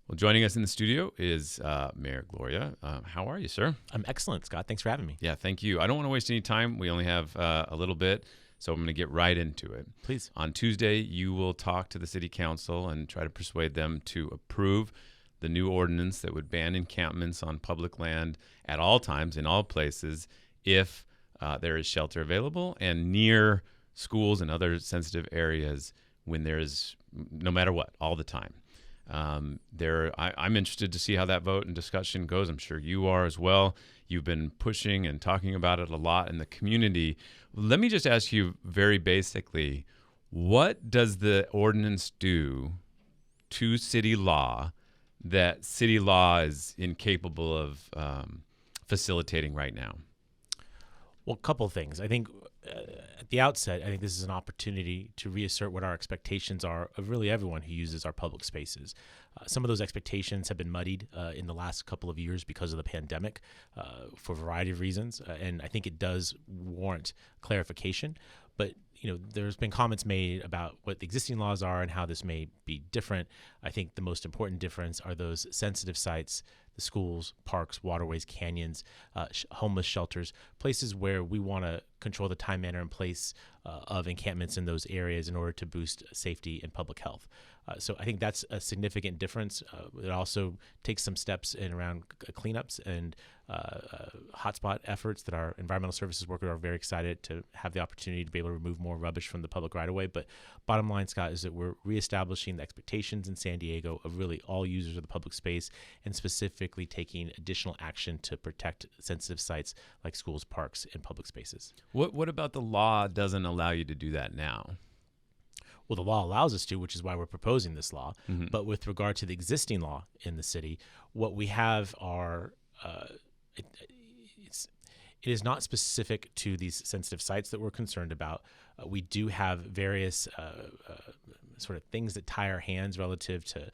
Well, joining us in the studio is Mayor Gloria. How are you, sir? I'm excellent, Scott. Thanks for having me. Yeah, thank you. I don't want to waste any time. We only have a little bit, so I'm going to get right into it. Please. On Tuesday, you will talk to the city council and try to persuade them to approve the new ordinance that would ban encampments on public land at all times, in all places, if there is shelter available and near schools and other sensitive areas when there is, no matter what, all the time. I'm interested to see how that vote and discussion goes. I'm sure you are as well. You've been pushing and talking about it a lot in the community. Let me just ask you very basically, what does the ordinance do to city law that city law is incapable of facilitating right now? Well, a couple of things. I think at the outset, I think this is an opportunity to reassert what our expectations are of really everyone who uses our public spaces. Some of those expectations have been muddied in the last couple of years because of the pandemic for a variety of reasons, and I think it does warrant clarification. But there's been comments made about what the existing laws are and how this may be different. I think the most important difference are those sensitive sites, the schools, parks, waterways, canyons, homeless shelters, places where we want to control the time, manner, and place of encampments in those areas in order to boost safety and public health. So I think that's a significant difference. It also takes some steps in around cleanups and hotspot efforts that our environmental services workers are very excited to have the opportunity to be able to remove more rubbish from the public right of way. But bottom line, Scott, is that we're reestablishing the expectations in San Diego of really all users of the public space and specifically taking additional action to protect sensitive sites like schools, parks, and public spaces. What about the law doesn't allow you to do that now? Well, the law allows us to, which is why we're proposing this law. Mm-hmm. But with regard to the existing law in the city, what we have are it is not specific to these sensitive sites that we're concerned about. We do have various sort of things that tie our hands relative to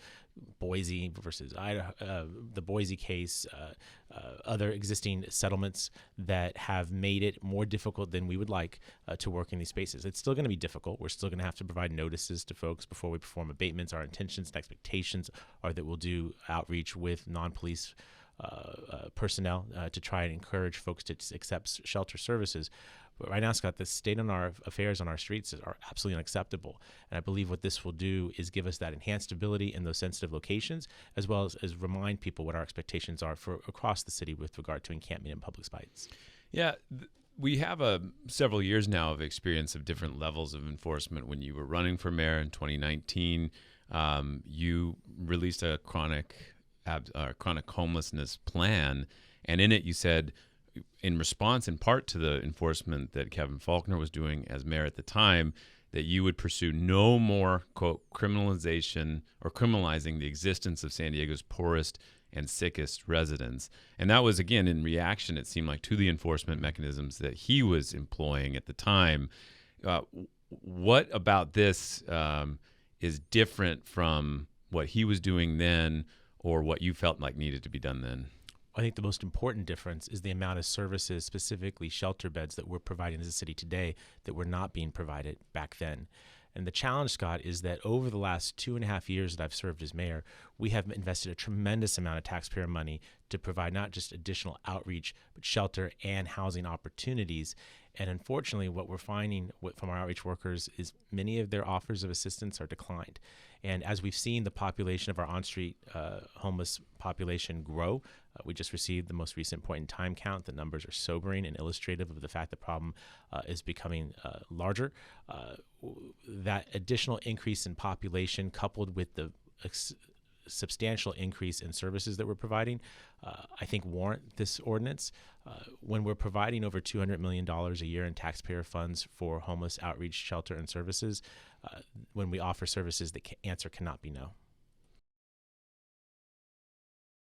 Boise versus Idaho, the Boise case, other existing settlements that have made it more difficult than we would like to work in these spaces. It's still going to be difficult. We're still going to have to provide notices to folks before we perform abatements. Our intentions and expectations are that we'll do outreach with non-police personnel to try and encourage folks to accept shelter services. But right now, Scott, the state of our affairs on our streets are absolutely unacceptable. And I believe what this will do is give us that enhanced ability in those sensitive locations, as well as remind people what our expectations are for across the city with regard to encampment and public spaces. Yeah, we have several years now of experience of different levels of enforcement. When you were running for mayor in 2019, you released a chronic homelessness plan, and in it you said, in response in part to the enforcement that Kevin Faulconer was doing as mayor at the time, that you would pursue no more, quote, criminalizing the existence of San Diego's poorest and sickest residents. And that was, again, in reaction, it seemed like, to the enforcement mechanisms that he was employing at the time. What about this is different from what he was doing then, or what you felt like needed to be done then? I think the most important difference is the amount of services, specifically shelter beds, that we're providing as a city today that were not being provided back then. And the challenge, Scott, is that over the last 2.5 years that I've served as mayor, we have invested a tremendous amount of taxpayer money to provide not just additional outreach, but shelter and housing opportunities. And unfortunately, what we're finding from our outreach workers is many of their offers of assistance are declined. And as we've seen the population of our on-street homeless population grow, we just received the most recent point in time count. The numbers are sobering and illustrative of the fact the problem is becoming larger. That additional increase in population, coupled with the substantial increase in services that we're providing, I think warrant this ordinance. When we're providing over $200 million a year in taxpayer funds for homeless outreach, shelter, and services, when we offer services, the answer cannot be no.